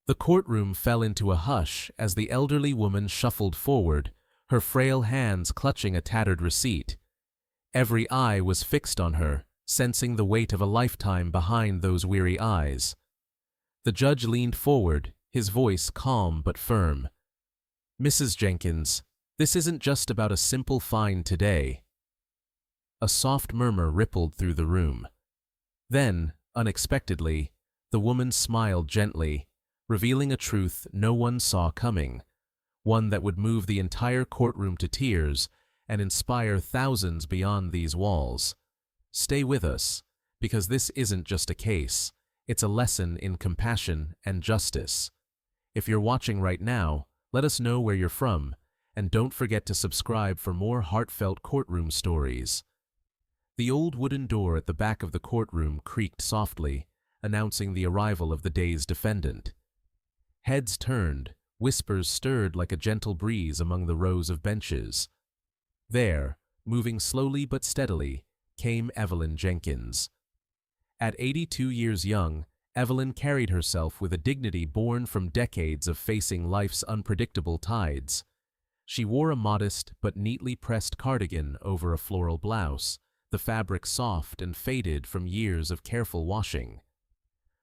The courtroom fell into a hush as the elderly woman shuffled forward, her frail hands clutching a tattered receipt. Every eye was fixed on her, sensing the weight of a lifetime behind those weary eyes. The judge leaned forward, his voice calm but firm. "Mrs. Jenkins, this isn't just about a simple find today." A soft murmur rippled through the room. Then, unexpectedly, the woman smiled gently, revealing a truth no one saw coming, one that would move the entire courtroom to tears and inspire thousands beyond these walls. Stay with us, because this isn't just a case, it's a lesson in compassion and justice. If you're watching right now, let us know where you're from, and don't forget to subscribe for more heartfelt courtroom stories. The old wooden door at the back of the courtroom creaked softly, announcing the arrival of the day's defendant. Heads turned, whispers stirred like a gentle breeze among the rows of benches. There, moving slowly but steadily, came Evelyn Jenkins. At 82 years young, Evelyn carried herself with a dignity born from decades of facing life's unpredictable tides. She wore a modest but neatly pressed cardigan over a floral blouse, the fabric soft and faded from years of careful washing.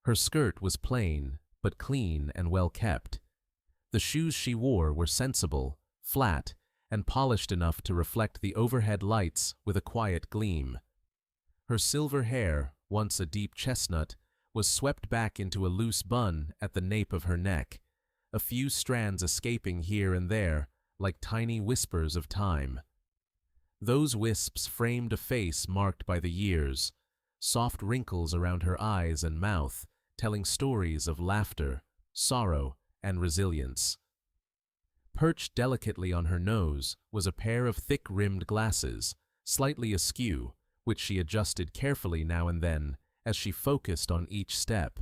Her skirt was plain, but clean and well kept. The shoes she wore were sensible, flat, and polished enough to reflect the overhead lights with a quiet gleam. Her silver hair, once a deep chestnut, was swept back into a loose bun at the nape of her neck, a few strands escaping here and there like tiny whispers of time. Those wisps framed a face marked by the years, soft wrinkles around her eyes and mouth, telling stories of laughter, sorrow, and resilience. Perched delicately on her nose was a pair of thick-rimmed glasses, slightly askew, which she adjusted carefully now and then as she focused on each step.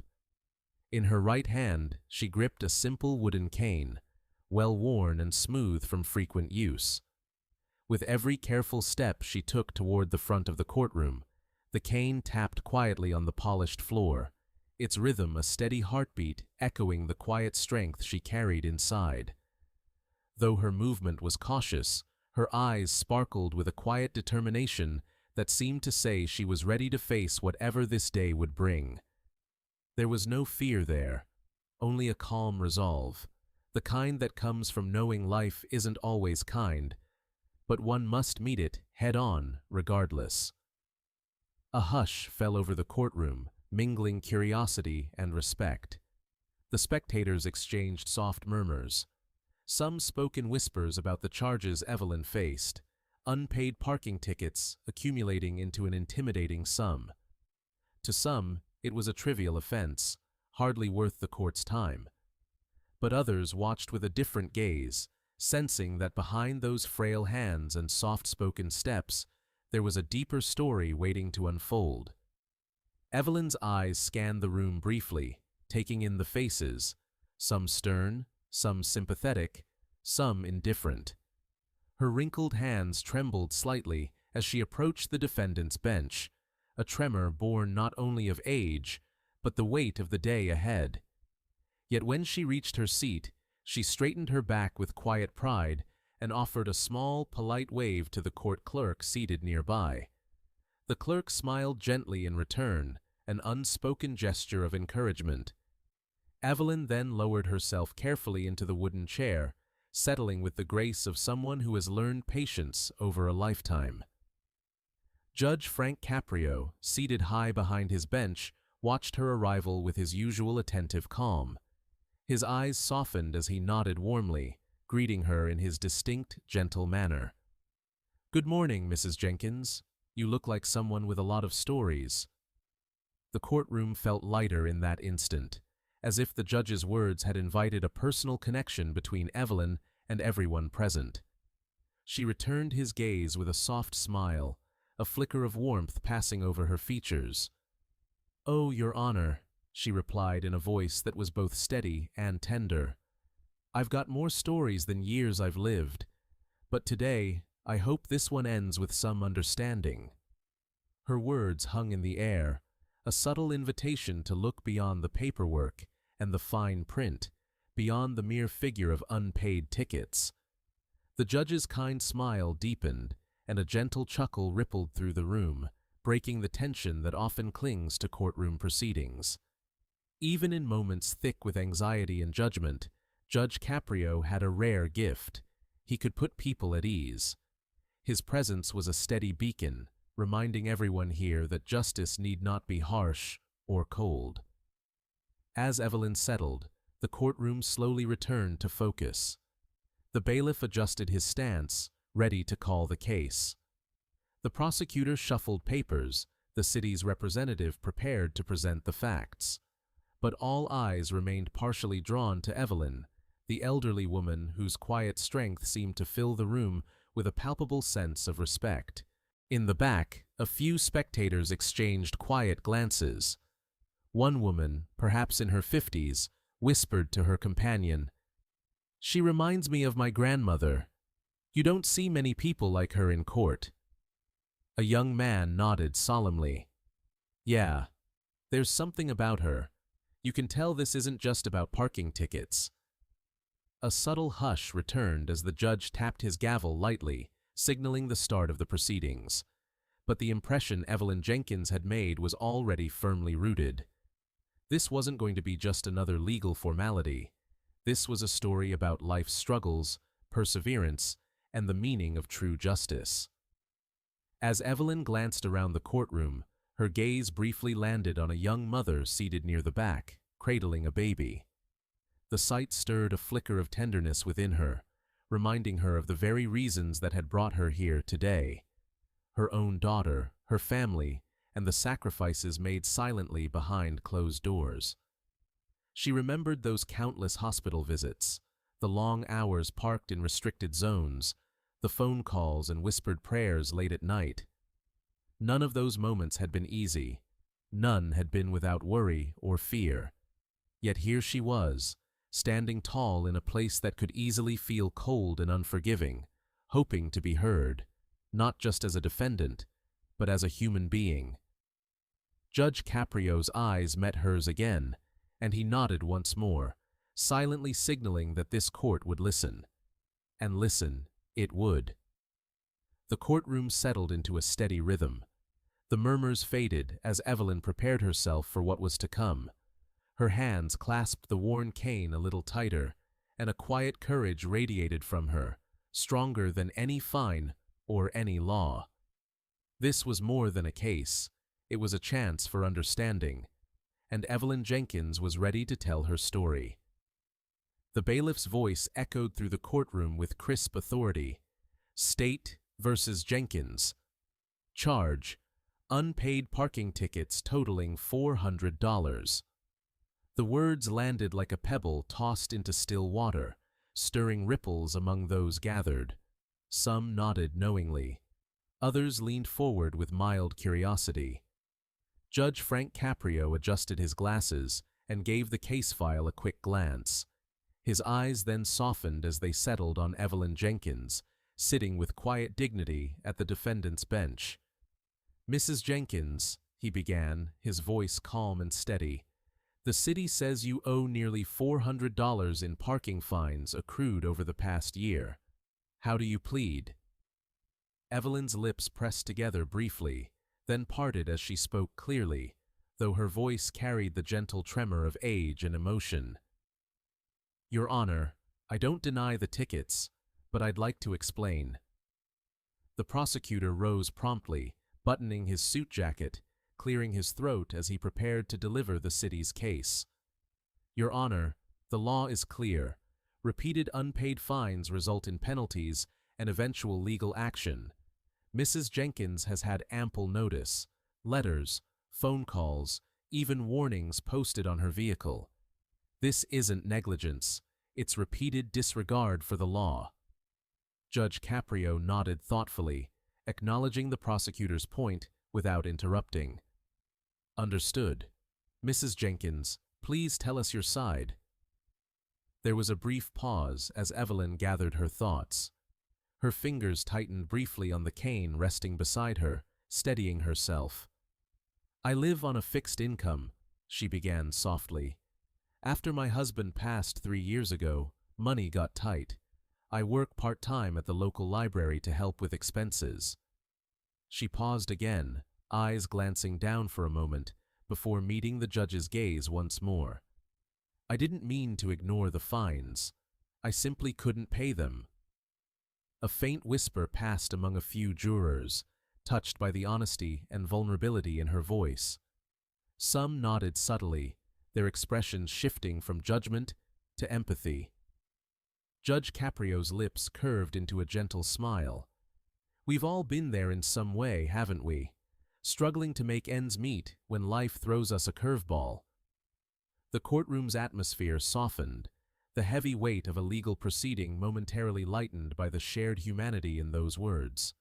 In her right hand, she gripped a simple wooden cane, well worn and smooth from frequent use. With every careful step she took toward the front of the courtroom, the cane tapped quietly on the polished floor, its rhythm a steady heartbeat echoing the quiet strength she carried inside. Though her movement was cautious, her eyes sparkled with a quiet determination that seemed to say she was ready to face whatever this day would bring. There was no fear there, only a calm resolve, the kind that comes from knowing life isn't always kind, but one must meet it head-on regardless. A hush fell over the courtroom, mingling curiosity and respect. The spectators exchanged soft murmurs. Some spoke in whispers about the charges Evelyn faced, unpaid parking tickets accumulating into an intimidating sum. To some, it was a trivial offense, hardly worth the court's time. But others watched with a different gaze, sensing that behind those frail hands and soft-spoken steps, there was a deeper story waiting to unfold. Evelyn's eyes scanned the room briefly, taking in the faces, some stern, some sympathetic, some indifferent. Her wrinkled hands trembled slightly as she approached the defendant's bench, a tremor born not only of age, but the weight of the day ahead. Yet when she reached her seat, she straightened her back with quiet pride and offered a small, polite wave to the court clerk seated nearby. The clerk smiled gently in return, an unspoken gesture of encouragement. Evelyn then lowered herself carefully into the wooden chair, settling with the grace of someone who has learned patience over a lifetime. Judge Frank Caprio, seated high behind his bench, watched her arrival with his usual attentive calm. His eyes softened as he nodded warmly, greeting her in his distinct, gentle manner. "Good morning, Mrs. Jenkins. You look like someone with a lot of stories." The courtroom felt lighter in that instant, as if the judge's words had invited a personal connection between Evelyn and everyone present. She returned his gaze with a soft smile, a flicker of warmth passing over her features. "Oh, Your Honor," she replied in a voice that was both steady and tender. "I've got more stories than years I've lived, but today I hope this one ends with some understanding." Her words hung in the air, a subtle invitation to look beyond the paperwork and the fine print, beyond the mere figure of unpaid tickets. The judge's kind smile deepened, and a gentle chuckle rippled through the room, breaking the tension that often clings to courtroom proceedings. Even in moments thick with anxiety and judgment, Judge Caprio had a rare gift. He could put people at ease. His presence was a steady beacon, reminding everyone here that justice need not be harsh or cold. As Evelyn settled, the courtroom slowly returned to focus. The bailiff adjusted his stance, ready to call the case. The prosecutor shuffled papers, the city's representative prepared to present the facts. But all eyes remained partially drawn to Evelyn, the elderly woman whose quiet strength seemed to fill the room with a palpable sense of respect. In the back, a few spectators exchanged quiet glances. One woman, perhaps in her 50s, whispered to her companion, "She reminds me of my grandmother. You don't see many people like her in court." A young man nodded solemnly. "Yeah, there's something about her. You can tell this isn't just about parking tickets." A subtle hush returned as the judge tapped his gavel lightly, signaling the start of the proceedings. But the impression Evelyn Jenkins had made was already firmly rooted. This wasn't going to be just another legal formality. This was a story about life's struggles, perseverance, and the meaning of true justice. As Evelyn glanced around the courtroom, her gaze briefly landed on a young mother seated near the back, cradling a baby. The sight stirred a flicker of tenderness within her, reminding her of the very reasons that had brought her here today. Her own daughter, her family, and the sacrifices made silently behind closed doors. She remembered those countless hospital visits, the long hours parked in restricted zones, the phone calls and whispered prayers late at night. None of those moments had been easy. None had been without worry or fear. Yet here she was, standing tall in a place that could easily feel cold and unforgiving, hoping to be heard, not just as a defendant, but as a human being. Judge Caprio's eyes met hers again, and he nodded once more, silently signaling that this court would listen. And listen, it would. The courtroom settled into a steady rhythm. The murmurs faded as Evelyn prepared herself for what was to come. Her hands clasped the worn cane a little tighter, and a quiet courage radiated from her, stronger than any fine or any law. This was more than a case. It was a chance for understanding, and Evelyn Jenkins was ready to tell her story. The bailiff's voice echoed through the courtroom with crisp authority. State versus Jenkins. Charge: unpaid parking tickets totaling $400. The words landed like a pebble tossed into still water, stirring ripples among those gathered. Some nodded knowingly. Others leaned forward with mild curiosity. Judge Frank Caprio adjusted his glasses and gave the case file a quick glance. His eyes then softened as they settled on Evelyn Jenkins, sitting with quiet dignity at the defendant's bench. "Mrs. Jenkins," he began, his voice calm and steady, "the city says you owe nearly $400 in parking fines accrued over the past year. How do you plead?" Evelyn's lips pressed together briefly, then parted as she spoke clearly, though her voice carried the gentle tremor of age and emotion. "Your Honor, I don't deny the tickets, but I'd like to explain." The prosecutor rose promptly, buttoning his suit jacket, clearing his throat as he prepared to deliver the city's case. "Your Honor, the law is clear. Repeated unpaid fines result in penalties and eventual legal action. Mrs. Jenkins has had ample notice, letters, phone calls, even warnings posted on her vehicle. This isn't negligence, it's repeated disregard for the law." Judge Caprio nodded thoughtfully, acknowledging the prosecutor's point without interrupting. "Understood. Mrs. Jenkins, please tell us your side." There was a brief pause as Evelyn gathered her thoughts. Her fingers tightened briefly on the cane resting beside her, steadying herself. "I live on a fixed income," she began softly. After my husband passed 3 years ago, money got tight. I work part-time at the local library to help with expenses. She paused again, eyes glancing down for a moment, before meeting the judge's gaze once more. I didn't mean to ignore the fines. I simply couldn't pay them. A faint whisper passed among a few jurors, touched by the honesty and vulnerability in her voice. Some nodded subtly, their expressions shifting from judgment to empathy. Judge Caprio's lips curved into a gentle smile. We've all been there in some way, haven't we? Struggling to make ends meet when life throws us a curveball. The courtroom's atmosphere softened, the heavy weight of a legal proceeding momentarily lightened by the shared humanity in those words.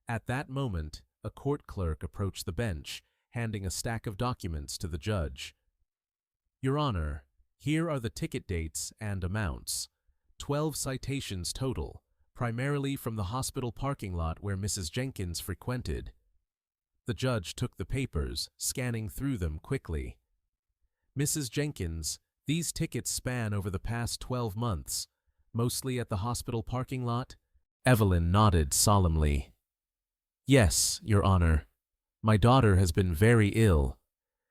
At that moment, a court clerk approached the bench, handing a stack of documents to the judge. Your Honor, here are the ticket dates and amounts. 12 citations total, primarily from the hospital parking lot where Mrs. Jenkins frequented. The judge took the papers, scanning through them quickly. Mrs. Jenkins, these tickets span over the past 12 months, mostly at the hospital parking lot? Evelyn nodded solemnly. Yes, Your Honor. My daughter has been very ill.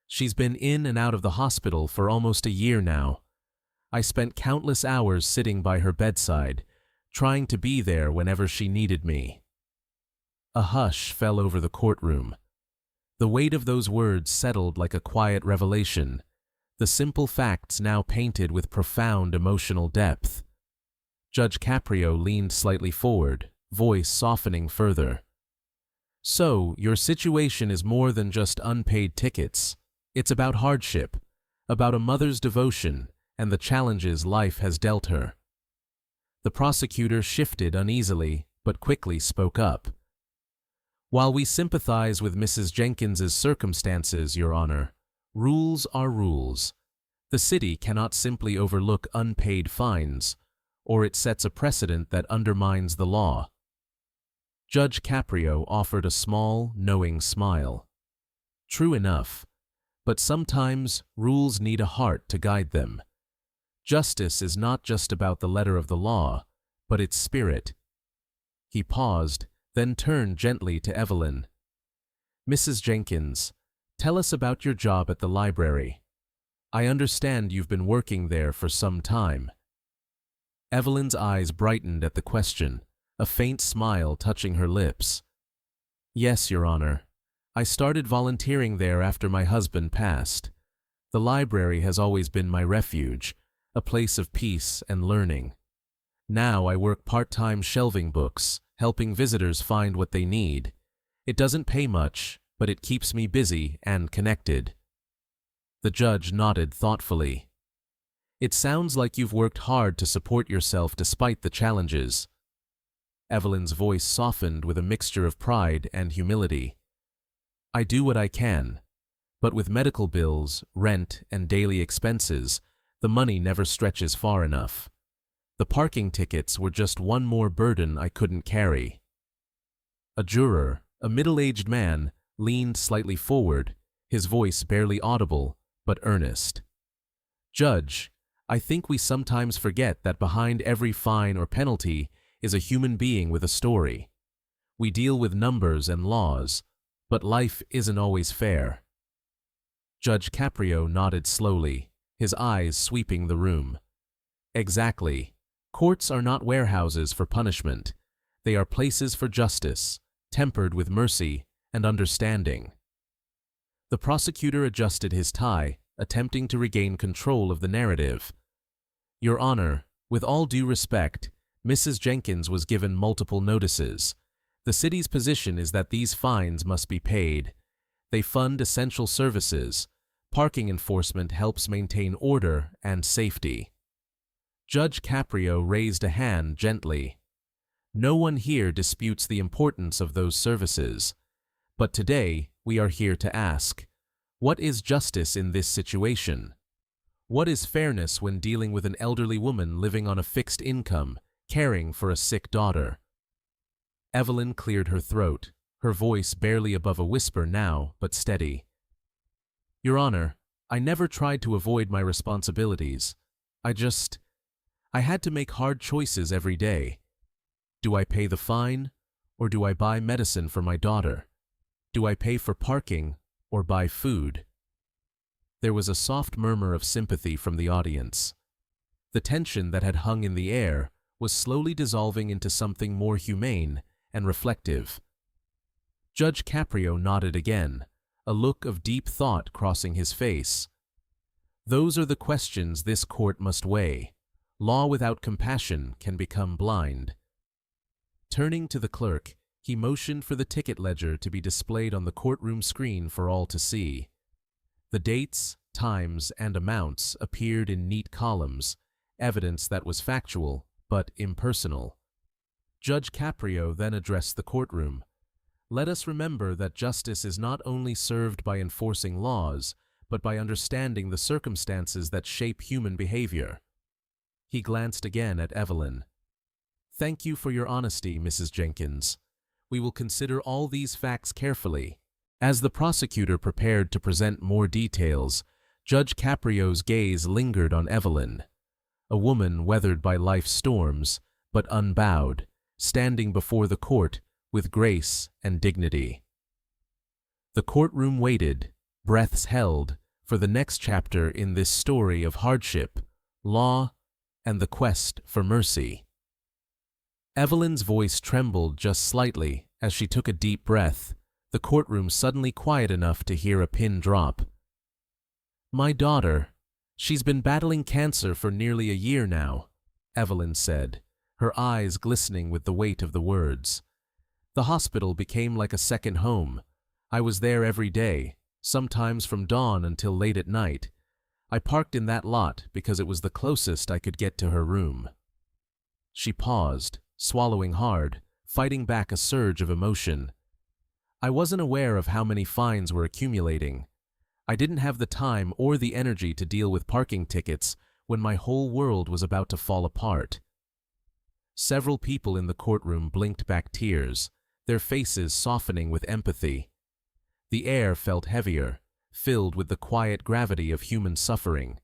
She's been in and out of the hospital for almost a year now. I spent countless hours sitting by her bedside, trying to be there whenever she needed me. A hush fell over the courtroom. The weight of those words settled like a quiet revelation, the simple facts now painted with profound emotional depth. Judge Caprio leaned slightly forward, voice softening further. So, your situation is more than just unpaid tickets. It's about hardship, about a mother's devotion, and the challenges life has dealt her. The prosecutor shifted uneasily, but quickly spoke up. While we sympathize with Mrs. Jenkins's circumstances, Your Honor, rules are rules. The city cannot simply overlook unpaid fines, or it sets a precedent that undermines the law. Judge Caprio offered a small, knowing smile. True enough, but sometimes rules need a heart to guide them. Justice is not just about the letter of the law, but its spirit. He paused, then turned gently to Evelyn. Mrs. Jenkins, tell us about your job at the library. I understand you've been working there for some time. Evelyn's eyes brightened at the question, a faint smile touching her lips. Yes, Your Honor. I started volunteering there after my husband passed. The library has always been my refuge, a place of peace and learning. Now I work part-time shelving books, helping visitors find what they need. It doesn't pay much, but it keeps me busy and connected. The judge nodded thoughtfully. It sounds like you've worked hard to support yourself despite the challenges. Evelyn's voice softened with a mixture of pride and humility. I do what I can, but with medical bills, rent, and daily expenses, the money never stretches far enough. The parking tickets were just one more burden I couldn't carry. A juror, a middle-aged man, leaned slightly forward, his voice barely audible, but earnest. Judge, I think we sometimes forget that behind every fine or penalty is a human being with a story. We deal with numbers and laws, but life isn't always fair. Judge Caprio nodded slowly, his eyes sweeping the room. Exactly. Courts are not warehouses for punishment. They are places for justice, tempered with mercy and understanding. The prosecutor adjusted his tie, attempting to regain control of the narrative. Your Honor, with all due respect, Mrs. Jenkins was given multiple notices. The city's position is that these fines must be paid. They fund essential services. Parking enforcement helps maintain order and safety. Judge Caprio raised a hand gently. No one here disputes the importance of those services. But today, we are here to ask, what is justice in this situation? What is fairness when dealing with an elderly woman living on a fixed income, caring for a sick daughter? Evelyn cleared her throat, her voice barely above a whisper now, but steady. Your Honor, I never tried to avoid my responsibilities. I had to make hard choices every day. Do I pay the fine, or do I buy medicine for my daughter? Do I pay for parking, or buy food? There was a soft murmur of sympathy from the audience. The tension that had hung in the air was slowly dissolving into something more humane and reflective. Judge Caprio nodded again, a look of deep thought crossing his face. Those are the questions this court must weigh. Law without compassion can become blind. Turning to the clerk, he motioned for the ticket ledger to be displayed on the courtroom screen for all to see. The dates, times, and amounts appeared in neat columns, evidence that was factual but impersonal. Judge Caprio then addressed the courtroom. Let us remember that justice is not only served by enforcing laws, but by understanding the circumstances that shape human behavior. He glanced again at Evelyn. Thank you for your honesty, Mrs. Jenkins. We will consider all these facts carefully. As the prosecutor prepared to present more details, Judge Caprio's gaze lingered on Evelyn, a woman weathered by life's storms, but unbowed, standing before the court with grace and dignity. The courtroom waited, breaths held, for the next chapter in this story of hardship, law, and the quest for mercy. Evelyn's voice trembled just slightly as she took a deep breath, the courtroom suddenly quiet enough to hear a pin drop. My daughter, she's been battling cancer for nearly a year now, Evelyn said, her eyes glistening with the weight of the words. The hospital became like a second home. I was there every day, sometimes from dawn until late at night. I parked in that lot because it was the closest I could get to her room. She paused, swallowing hard, fighting back a surge of emotion. I wasn't aware of how many fines were accumulating. I didn't have the time or the energy to deal with parking tickets when my whole world was about to fall apart. Several people in the courtroom blinked back tears, their faces softening with empathy. The air felt heavier, filled with the quiet gravity of human suffering.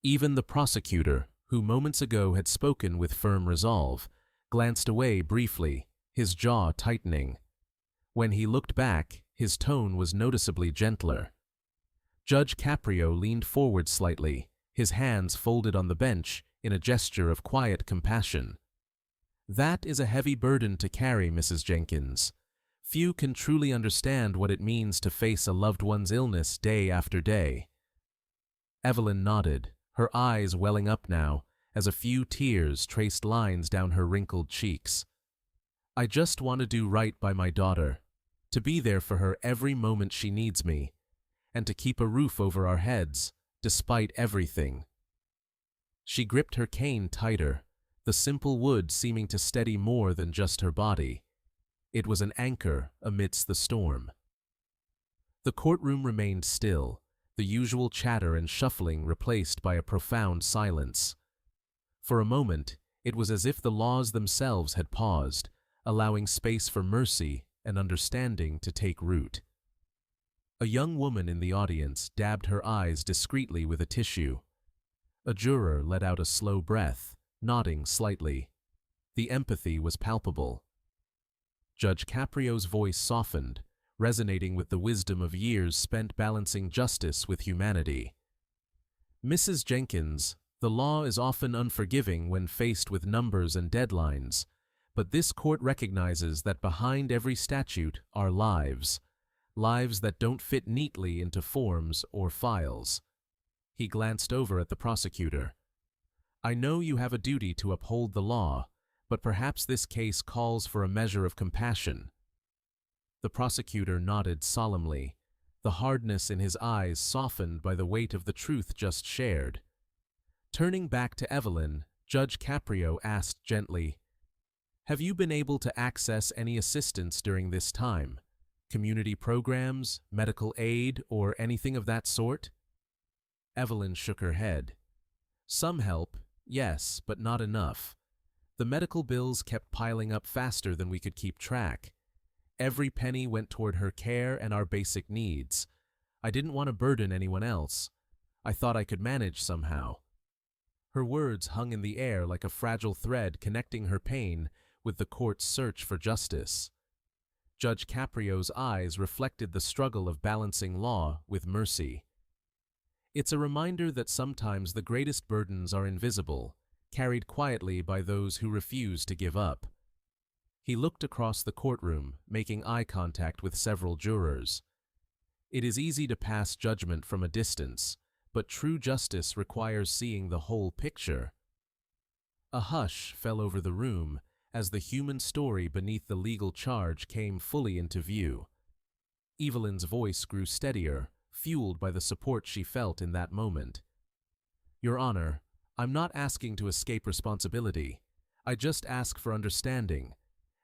Even the prosecutor, who moments ago had spoken with firm resolve, glanced away briefly, his jaw tightening. When he looked back, his tone was noticeably gentler. Judge Caprio leaned forward slightly, his hands folded on the bench in a gesture of quiet compassion. That is a heavy burden to carry, Mrs. Jenkins. Few can truly understand what it means to face a loved one's illness day after day. Evelyn nodded, her eyes welling up now, as a few tears traced lines down her wrinkled cheeks. I just want to do right by my daughter, to be there for her every moment she needs me, and to keep a roof over our heads, despite everything. She gripped her cane tighter, the simple wood seeming to steady more than just her body. It was an anchor amidst the storm. The courtroom remained still, the usual chatter and shuffling replaced by a profound silence. For a moment, it was as if the laws themselves had paused, allowing space for mercy and understanding to take root. A young woman in the audience dabbed her eyes discreetly with a tissue. A juror let out a slow breath, nodding slightly. The empathy was palpable. Judge Caprio's voice softened, resonating with the wisdom of years spent balancing justice with humanity. Mrs. Jenkins, the law is often unforgiving when faced with numbers and deadlines, but this court recognizes that behind every statute are lives, lives that don't fit neatly into forms or files. He glanced over at the prosecutor. I know you have a duty to uphold the law, but perhaps this case calls for a measure of compassion. The prosecutor nodded solemnly, the hardness in his eyes softened by the weight of the truth just shared. Turning back to Evelyn, Judge Caprio asked gently, Have you been able to access any assistance during this time? Community programs, medical aid, or anything of that sort? Evelyn shook her head. Some help, yes, but not enough. The medical bills kept piling up faster than we could keep track. Every penny went toward her care and our basic needs. I didn't want to burden anyone else, I thought I could manage somehow." Her words hung in the air like a fragile thread connecting her pain with the court's search for justice. Judge Caprio's eyes reflected the struggle of balancing law with mercy. It's a reminder that sometimes the greatest burdens are invisible, carried quietly by those who refuse to give up. He looked across the courtroom, making eye contact with several jurors. It is easy to pass judgment from a distance, but true justice requires seeing the whole picture. A hush fell over the room as the human story beneath the legal charge came fully into view. Evelyn's voice grew steadier, fueled by the support she felt in that moment. "Your Honor, I'm not asking to escape responsibility. I just ask for understanding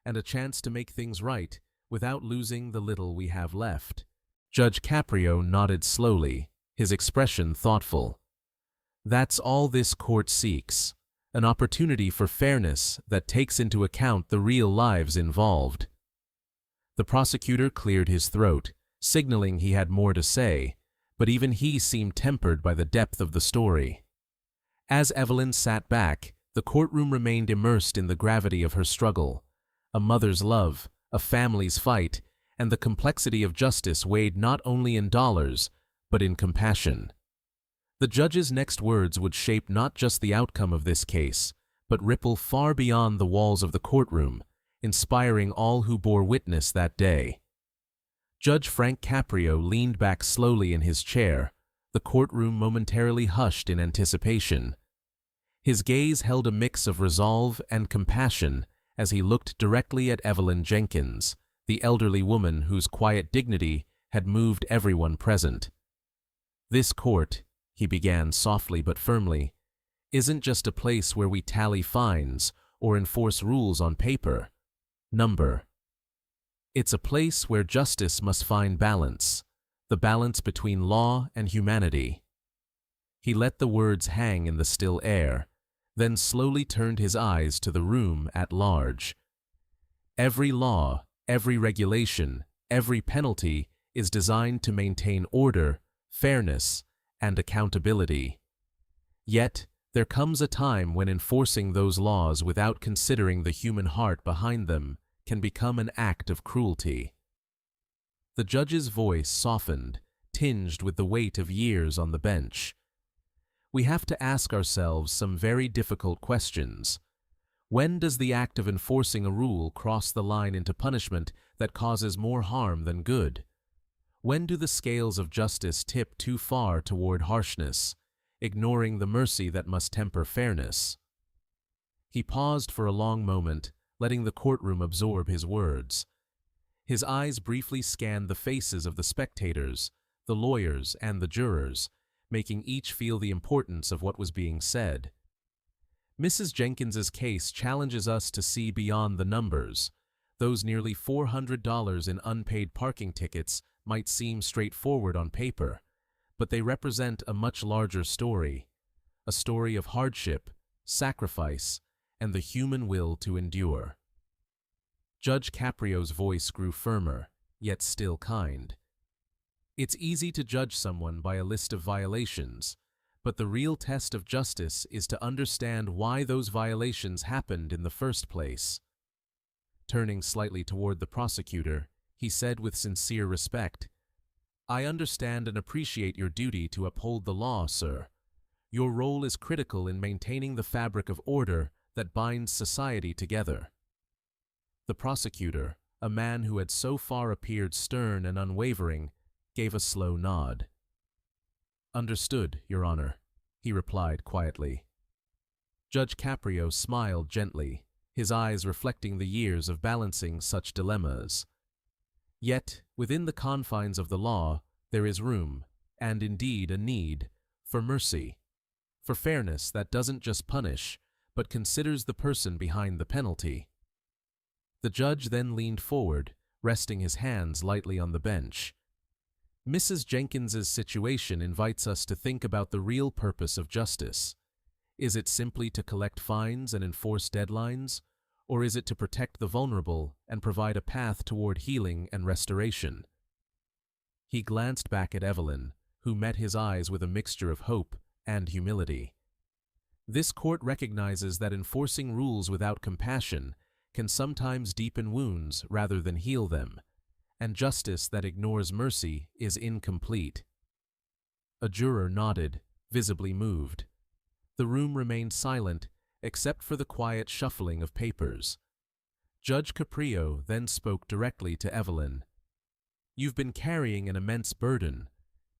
and a chance to make things right without losing the little we have left." Judge Caprio nodded slowly, his expression thoughtful. "That's all this court seeks, an opportunity for fairness that takes into account the real lives involved." The prosecutor cleared his throat, signaling he had more to say, but even he seemed tempered by the depth of the story. As Evelyn sat back, the courtroom remained immersed in the gravity of her struggle. A mother's love, a family's fight, and the complexity of justice weighed not only in dollars, but in compassion. The judge's next words would shape not just the outcome of this case, but ripple far beyond the walls of the courtroom, inspiring all who bore witness that day. Judge Frank Caprio leaned back slowly in his chair, the courtroom momentarily hushed in anticipation. His gaze held a mix of resolve and compassion as he looked directly at Evelyn Jenkins, the elderly woman whose quiet dignity had moved everyone present. "This court," he began softly but firmly, "isn't just a place where we tally fines or enforce rules on paper. Number. It's a place where justice must find balance, the balance between law and humanity." He let the words hang in the still air, then slowly turned his eyes to the room at large. "Every law, every regulation, every penalty is designed to maintain order, fairness, and accountability. Yet, there comes a time when enforcing those laws without considering the human heart behind them can become an act of cruelty." The judge's voice softened, tinged with the weight of years on the bench. We have to ask ourselves some very difficult questions. When does the act of enforcing a rule cross the line into punishment that causes more harm than good? When do the scales of justice tip too far toward harshness, ignoring the mercy that must temper fairness? He paused for a long moment, letting the courtroom absorb his words. His eyes briefly scanned the faces of the spectators, the lawyers, and the jurors, making each feel the importance of what was being said. Mrs. Jenkins's case challenges us to see beyond the numbers. Those nearly $400 in unpaid parking tickets might seem straightforward on paper, but they represent a much larger story, a story of hardship, sacrifice, and the human will to endure. Judge Caprio's voice grew firmer, yet still kind. "It's easy to judge someone by a list of violations, but the real test of justice is to understand why those violations happened in the first place." Turning slightly toward the prosecutor, he said with sincere respect, "I understand and appreciate your duty to uphold the law, sir. Your role is critical in maintaining the fabric of order that binds society together." The prosecutor, a man who had so far appeared stern and unwavering, gave a slow nod. "Understood, Your Honor," he replied quietly. Judge Caprio smiled gently, his eyes reflecting the years of balancing such dilemmas. Yet, within the confines of the law, there is room, and indeed a need, for mercy, for fairness that doesn't just punish, but considers the person behind the penalty. The judge then leaned forward, resting his hands lightly on the bench. Mrs. Jenkins's situation invites us to think about the real purpose of justice. Is it simply to collect fines and enforce deadlines, or is it to protect the vulnerable and provide a path toward healing and restoration? He glanced back at Evelyn, who met his eyes with a mixture of hope and humility. This court recognizes that enforcing rules without compassion can sometimes deepen wounds rather than heal them, and justice that ignores mercy is incomplete. A juror nodded, visibly moved. The room remained silent, except for the quiet shuffling of papers. Judge Caprio then spoke directly to Evelyn. "You've been carrying an immense burden,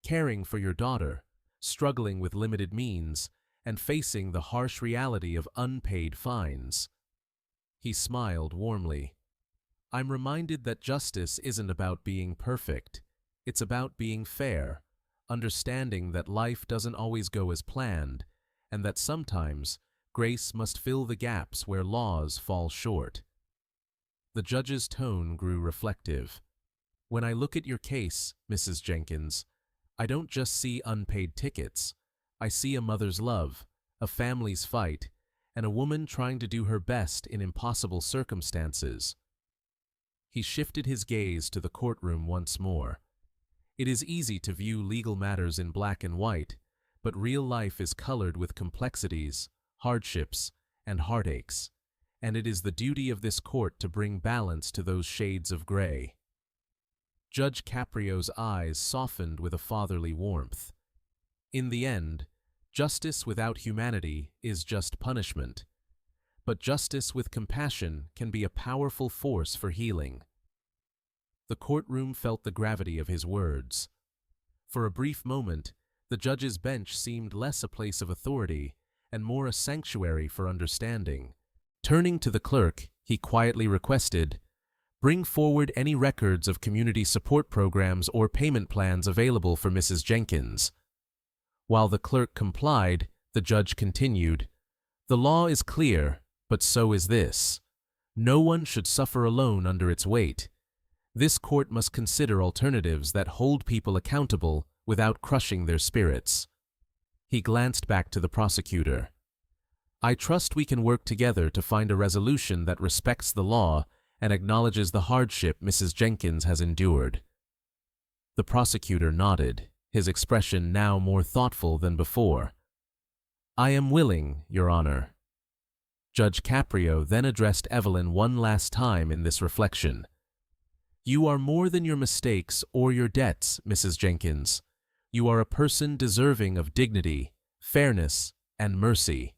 caring for your daughter, struggling with limited means, and facing the harsh reality of unpaid fines." He smiled warmly. "I'm reminded that justice isn't about being perfect. It's about being fair, understanding that life doesn't always go as planned, and that sometimes grace must fill the gaps where laws fall short." The judge's tone grew reflective. "When I look at your case, Mrs. Jenkins, I don't just see unpaid tickets. I see a mother's love, a family's fight, and a woman trying to do her best in impossible circumstances." He shifted his gaze to the courtroom once more. It is easy to view legal matters in black and white, but real life is colored with complexities, hardships, and heartaches, and it is the duty of this court to bring balance to those shades of gray. Judge Caprio's eyes softened with a fatherly warmth. In the end, justice without humanity is just punishment, but justice with compassion can be a powerful force for healing. The courtroom felt the gravity of his words. For a brief moment, the judge's bench seemed less a place of authority and more a sanctuary for understanding. Turning to the clerk, he quietly requested, "Bring forward any records of community support programs or payment plans available for Mrs. Jenkins." While the clerk complied, the judge continued, "The law is clear, but so is this. No one should suffer alone under its weight. This court must consider alternatives that hold people accountable without crushing their spirits." He glanced back to the prosecutor. "I trust we can work together to find a resolution that respects the law and acknowledges the hardship Mrs. Jenkins has endured." The prosecutor nodded, his expression now more thoughtful than before. "I am willing, Your Honor." Judge Caprio then addressed Evelyn one last time in this reflection. "You are more than your mistakes or your debts, Mrs. Jenkins. You are a person deserving of dignity, fairness, and mercy."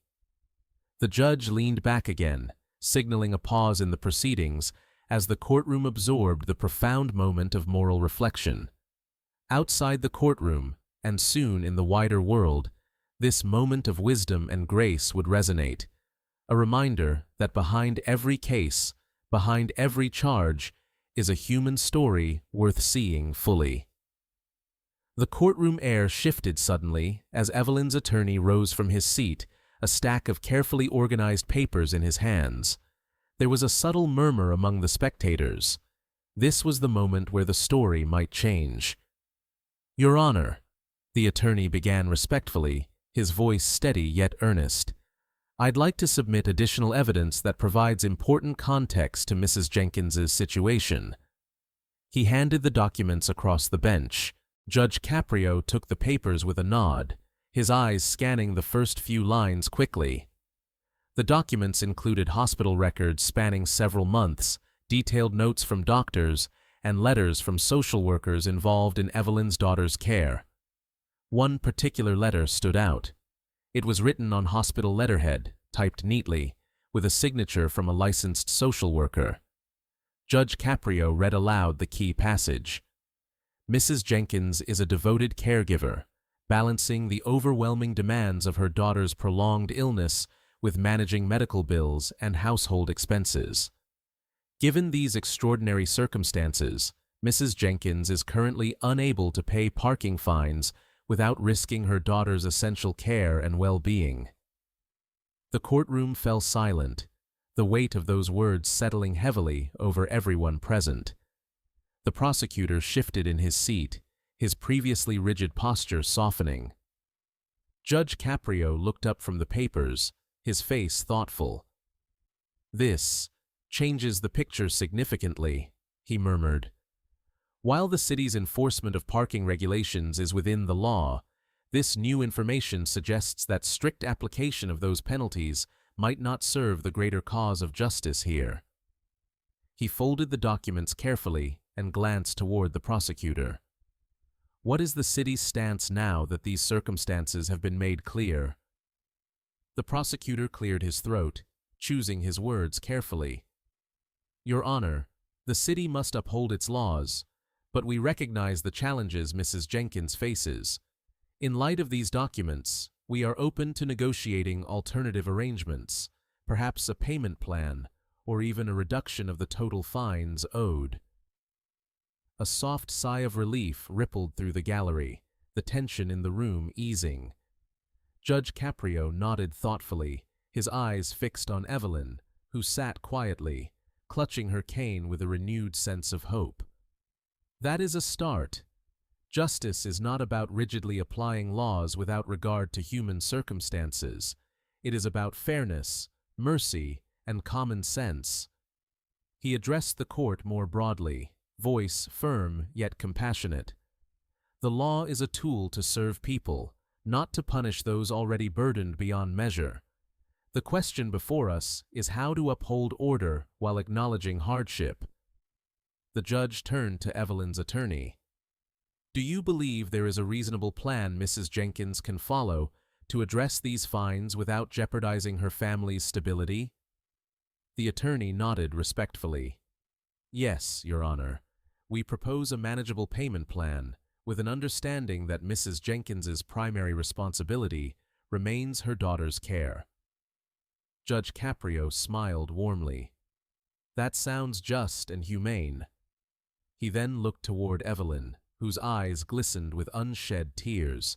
The judge leaned back again, signaling a pause in the proceedings as the courtroom absorbed the profound moment of moral reflection. Outside the courtroom, and soon in the wider world, this moment of wisdom and grace would resonate, a reminder that behind every case, behind every charge, is a human story worth seeing fully. The courtroom air shifted suddenly as Evelyn's attorney rose from his seat, a stack of carefully organized papers in his hands. There was a subtle murmur among the spectators. This was the moment where the story might change. "Your Honor," the attorney began respectfully, his voice steady yet earnest, "I'd like to submit additional evidence that provides important context to Mrs. Jenkins's situation." He handed the documents across the bench. Judge Caprio took the papers with a nod, his eyes scanning the first few lines quickly. The documents included hospital records spanning several months, detailed notes from doctors, and letters from social workers involved in Evelyn's daughter's care. One particular letter stood out. It was written on hospital letterhead, typed neatly, with a signature from a licensed social worker. Judge Caprio read aloud the key passage. "Mrs. Jenkins is a devoted caregiver, balancing the overwhelming demands of her daughter's prolonged illness with managing medical bills and household expenses. Given these extraordinary circumstances, Mrs. Jenkins is currently unable to pay parking fines without risking her daughter's essential care and well-being." The courtroom fell silent, the weight of those words settling heavily over everyone present. The prosecutor shifted in his seat, his previously rigid posture softening. Judge Caprio looked up from the papers, his face thoughtful. "This changes the picture significantly," he murmured. While the city's enforcement of parking regulations is within the law, this new information suggests that strict application of those penalties might not serve the greater cause of justice here. He folded the documents carefully and glanced toward the prosecutor. What is the city's stance now that these circumstances have been made clear? The prosecutor cleared his throat, choosing his words carefully. Your Honor, the city must uphold its laws, but we recognize the challenges Mrs. Jenkins faces. In light of these documents, we are open to negotiating alternative arrangements, perhaps a payment plan, or even a reduction of the total fines owed. A soft sigh of relief rippled through the gallery, the tension in the room easing. Judge Caprio nodded thoughtfully, his eyes fixed on Evelyn, who sat quietly, clutching her cane with a renewed sense of hope. That is a start. Justice is not about rigidly applying laws without regard to human circumstances. It is about fairness, mercy, and common sense. He addressed the court more broadly, voice firm yet compassionate. The law is a tool to serve people, not to punish those already burdened beyond measure. The question before us is how to uphold order while acknowledging hardship. The judge turned to Evelyn's attorney. Do you believe there is a reasonable plan Mrs. Jenkins can follow to address these fines without jeopardizing her family's stability? The attorney nodded respectfully. Yes, Your Honor. We propose a manageable payment plan with an understanding that Mrs. Jenkins's primary responsibility remains her daughter's care. Judge Caprio smiled warmly. That sounds just and humane. He then looked toward Evelyn, whose eyes glistened with unshed tears.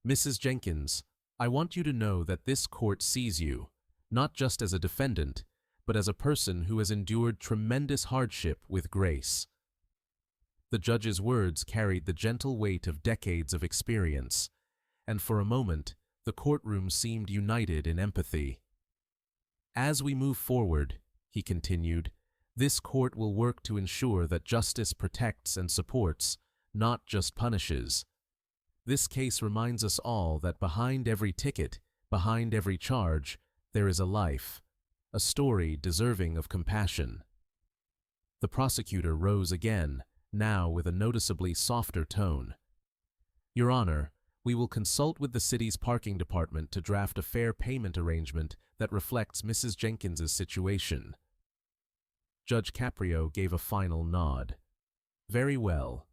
Mrs. Jenkins, I want you to know that this court sees you, not just as a defendant, but as a person who has endured tremendous hardship with grace. The judge's words carried the gentle weight of decades of experience, and for a moment, the courtroom seemed united in empathy. As we move forward, he continued, this court will work to ensure that justice protects and supports, not just punishes. This case reminds us all that behind every ticket, behind every charge, there is a life, a story deserving of compassion. The prosecutor rose again, now with a noticeably softer tone. Your Honor, we will consult with the city's parking department to draft a fair payment arrangement that reflects Mrs. Jenkins's situation. Judge Caprio gave a final nod. Very well.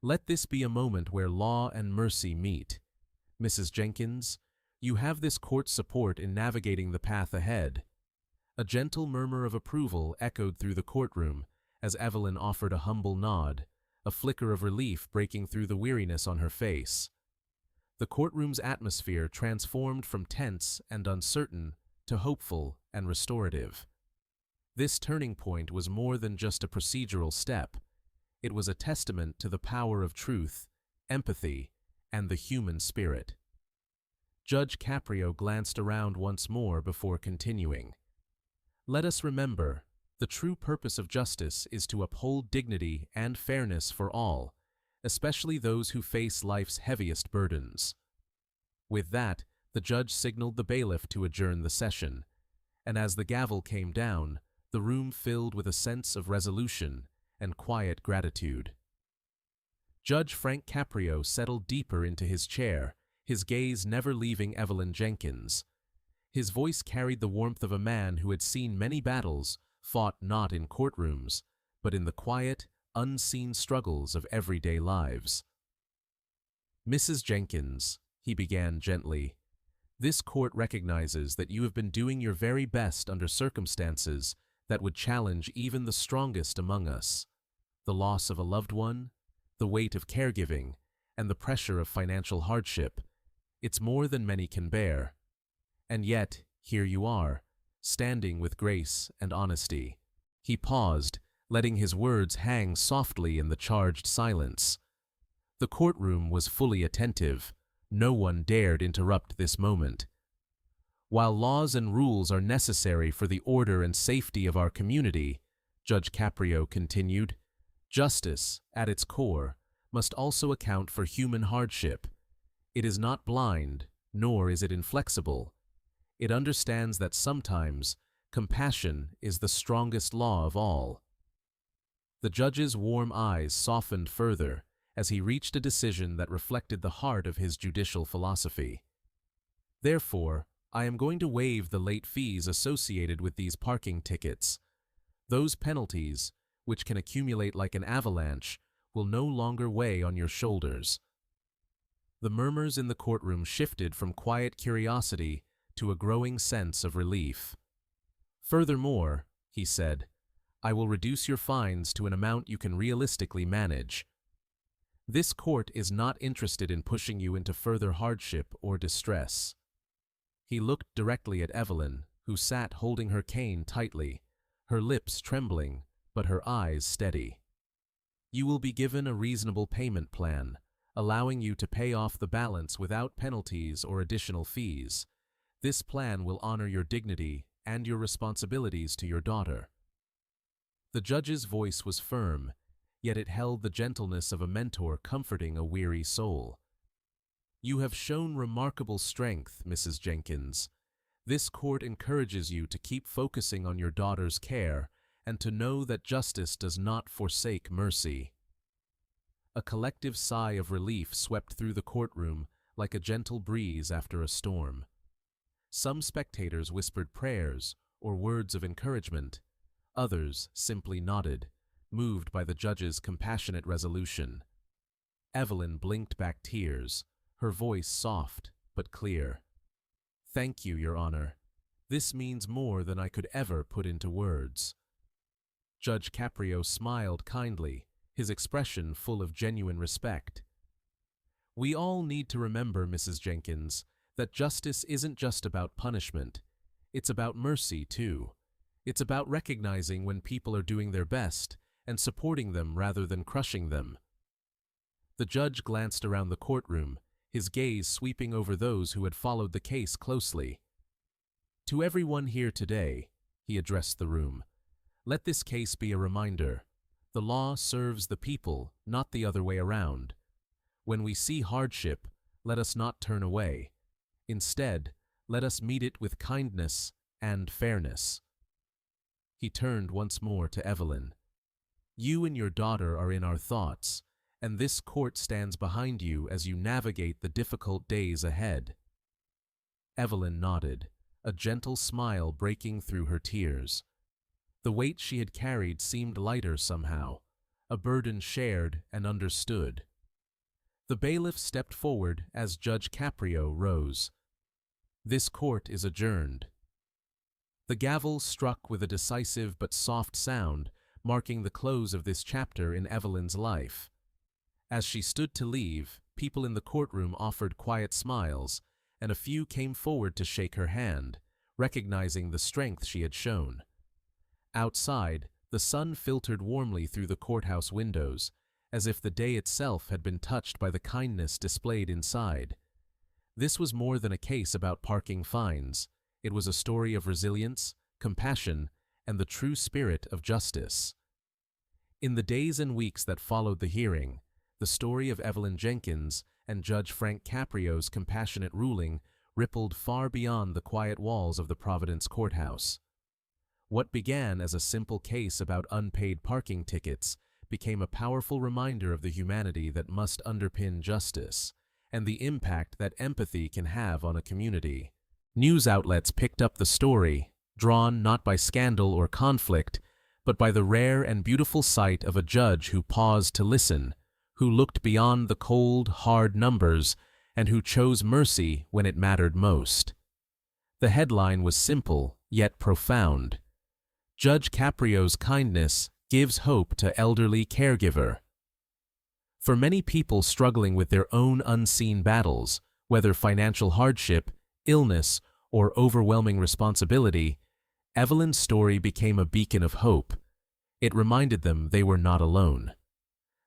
Let this be a moment where law and mercy meet. Mrs. Jenkins, you have this court's support in navigating the path ahead. A gentle murmur of approval echoed through the courtroom as Evelyn offered a humble nod, a flicker of relief breaking through the weariness on her face. The courtroom's atmosphere transformed from tense and uncertain to hopeful and restorative. This turning point was more than just a procedural step. It was a testament to the power of truth, empathy, and the human spirit. Judge Caprio glanced around once more before continuing. Let us remember, the true purpose of justice is to uphold dignity and fairness for all, especially those who face life's heaviest burdens. With that, the judge signaled the bailiff to adjourn the session, and as the gavel came down, the room filled with a sense of resolution and quiet gratitude. Judge Frank Caprio settled deeper into his chair, his gaze never leaving Evelyn Jenkins. His voice carried the warmth of a man who had seen many battles, fought not in courtrooms, but in the quiet, unseen struggles of everyday lives. Mrs. Jenkins, he began gently, this court recognizes that you have been doing your very best under circumstances that would challenge even the strongest among us. The loss of a loved one, the weight of caregiving, and the pressure of financial hardship. It's more than many can bear. And yet, here you are, standing with grace and honesty. He paused, letting his words hang softly in the charged silence. The courtroom was fully attentive. No one dared interrupt this moment. While laws and rules are necessary for the order and safety of our community, Judge Caprio continued, Justice, at its core, must also account for human hardship. It is not blind, nor is it inflexible. It understands that sometimes compassion is the strongest law of all. The judge's warm eyes softened further as he reached a decision that reflected the heart of his judicial philosophy. Therefore, I am going to waive the late fees associated with these parking tickets. Those penalties, which can accumulate like an avalanche, will no longer weigh on your shoulders. The murmurs in the courtroom shifted from quiet curiosity to a growing sense of relief. Furthermore, he said, I will reduce your fines to an amount you can realistically manage. This court is not interested in pushing you into further hardship or distress. He looked directly at Evelyn, who sat holding her cane tightly, her lips trembling, but her eyes steady. You will be given a reasonable payment plan, allowing you to pay off the balance without penalties or additional fees. This plan will honor your dignity and your responsibilities to your daughter. The judge's voice was firm, yet it held the gentleness of a mentor comforting a weary soul. You have shown remarkable strength, Mrs. Jenkins. This court encourages you to keep focusing on your daughter's care and to know that justice does not forsake mercy. A collective sigh of relief swept through the courtroom like a gentle breeze after a storm. Some spectators whispered prayers or words of encouragement. Others simply nodded, moved by the judge's compassionate resolution. Evelyn blinked back tears, her voice soft but clear. Thank you, Your Honor. This means more than I could ever put into words. Judge Caprio smiled kindly, his expression full of genuine respect. We all need to remember, Mrs. Jenkins, that justice isn't just about punishment. It's about mercy, too. It's about recognizing when people are doing their best and supporting them rather than crushing them. The judge glanced around the courtroom, his gaze sweeping over those who had followed the case closely. To everyone here today, he addressed the room, let this case be a reminder. The law serves the people, not the other way around. When we see hardship, let us not turn away. Instead, let us meet it with kindness and fairness. He turned once more to Evelyn. You and your daughter are in our thoughts, and this court stands behind you as you navigate the difficult days ahead. Evelyn nodded, a gentle smile breaking through her tears. The weight she had carried seemed lighter somehow, a burden shared and understood. The bailiff stepped forward as Judge Caprio rose. This court is adjourned. The gavel struck with a decisive but soft sound, marking the close of this chapter in Evelyn's life. As she stood to leave, people in the courtroom offered quiet smiles, and a few came forward to shake her hand, recognizing the strength she had shown. Outside, the sun filtered warmly through the courthouse windows, as if the day itself had been touched by the kindness displayed inside. This was more than a case about parking fines. It was a story of resilience, compassion, and the true spirit of justice. In the days and weeks that followed the hearing, the story of Evelyn Jenkins and Judge Frank Caprio's compassionate ruling rippled far beyond the quiet walls of the Providence courthouse. What began as a simple case about unpaid parking tickets became a powerful reminder of the humanity that must underpin justice, and the impact that empathy can have on a community. News outlets picked up the story, drawn not by scandal or conflict, but by the rare and beautiful sight of a judge who paused to listen, who looked beyond the cold, hard numbers, and who chose mercy when it mattered most. The headline was simple, yet profound. Judge Caprio's kindness gives hope to elderly caregiver. For many people struggling with their own unseen battles, whether financial hardship, illness, or overwhelming responsibility, Evelyn's story became a beacon of hope. It reminded them they were not alone.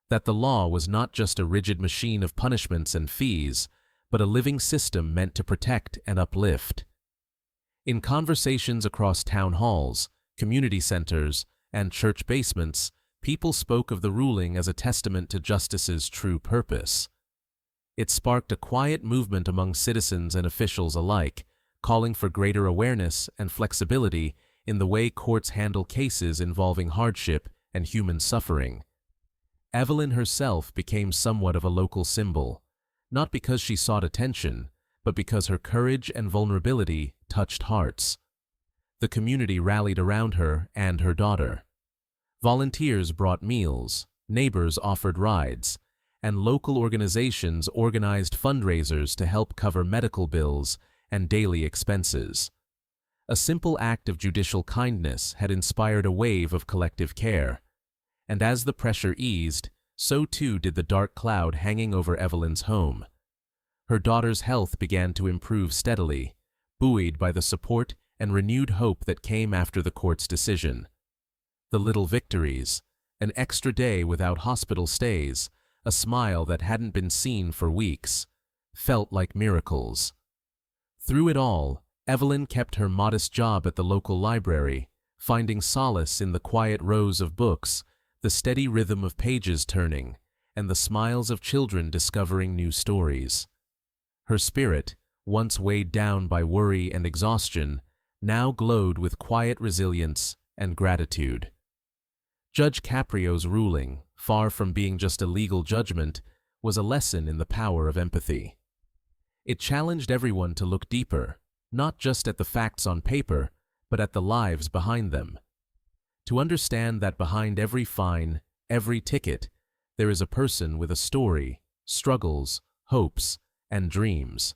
That the law was not just a rigid machine of punishments and fees, but a living system meant to protect and uplift. In conversations across town halls, community centers, and church basements, people spoke of the ruling as a testament to justice's true purpose. It sparked a quiet movement among citizens and officials alike, calling for greater awareness and flexibility in the way courts handle cases involving hardship and human suffering. Evelyn herself became somewhat of a local symbol, not because she sought attention, but because her courage and vulnerability touched hearts. The community rallied around her and her daughter. Volunteers brought meals, neighbors offered rides, and local organizations organized fundraisers to help cover medical bills and daily expenses. A simple act of judicial kindness had inspired a wave of collective care. And as the pressure eased, so too did the dark cloud hanging over Evelyn's home. Her daughter's health began to improve steadily, buoyed by the support and renewed hope that came after the court's decision. The little victories, an extra day without hospital stays, a smile that hadn't been seen for weeks, felt like miracles. Through it all, Evelyn kept her modest job at the local library, finding solace in the quiet rows of books, the steady rhythm of pages turning, and the smiles of children discovering new stories. Her spirit, once weighed down by worry and exhaustion, now glowed with quiet resilience and gratitude. Judge Caprio's ruling, far from being just a legal judgment, was a lesson in the power of empathy. It challenged everyone to look deeper, not just at the facts on paper, but at the lives behind them. To understand that behind every fine, every ticket, there is a person with a story, struggles, hopes, and dreams.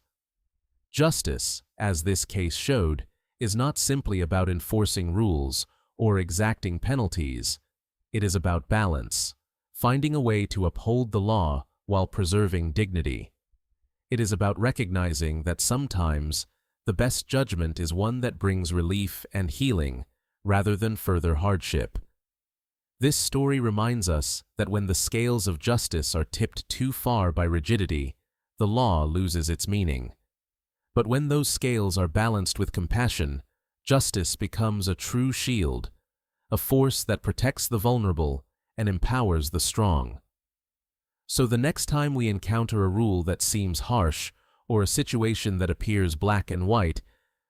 Justice, as this case showed, is not simply about enforcing rules or exacting penalties. It is about balance, finding a way to uphold the law while preserving dignity. It is about recognizing that sometimes the best judgment is one that brings relief and healing rather than further hardship. This story reminds us that when the scales of justice are tipped too far by rigidity, the law loses its meaning. But when those scales are balanced with compassion, justice becomes a true shield, a force that protects the vulnerable and empowers the strong. So the next time we encounter a rule that seems harsh or a situation that appears black and white,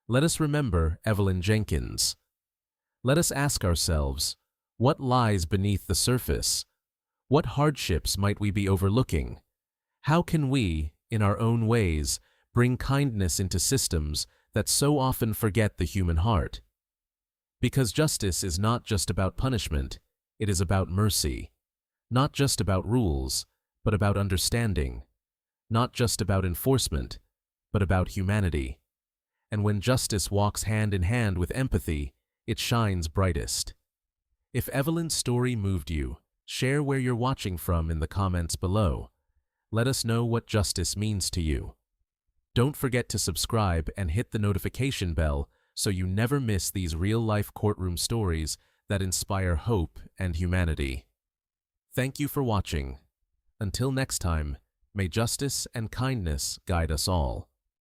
let us remember Evelyn Jenkins. Let us ask ourselves, what lies beneath the surface? What hardships might we be overlooking? How can we, in our own ways, bring kindness into systems that so often forget the human heart? Because justice is not just about punishment, it is about mercy. Not just about rules, but about understanding. Not just about enforcement, but about humanity. And when justice walks hand in hand with empathy, it shines brightest. If Evelyn's story moved you, share where you're watching from in the comments below. Let us know what justice means to you. Don't forget to subscribe and hit the notification bell so you never miss these real-life courtroom stories that inspire hope and humanity. Thank you for watching. Until next time, may justice and kindness guide us all.